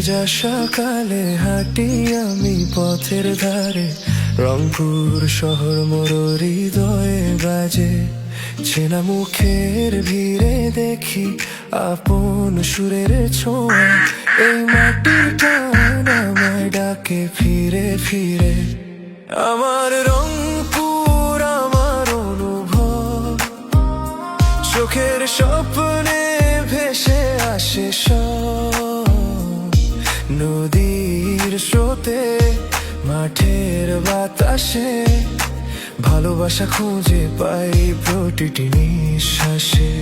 ভেজা সকালে হাঁটি আমি পথের ধারে, রংপুর শহর মোর হৃদয়ে বাজে। চেনা মুখের ভিড়ে দেখি আপন সুরের ছোঁয়া, এই মাটির টান আমায় ডাকে ফিরে ফিরে। আমার রংপুর আমার অনুভব, চোখের স্বপ্নে ভেসে আসে সব। নদীর স্রোতে মাঠের বাতাসে ভালোবাসা খুঁজে পাই প্রতিটি নিঃশ্বাসে।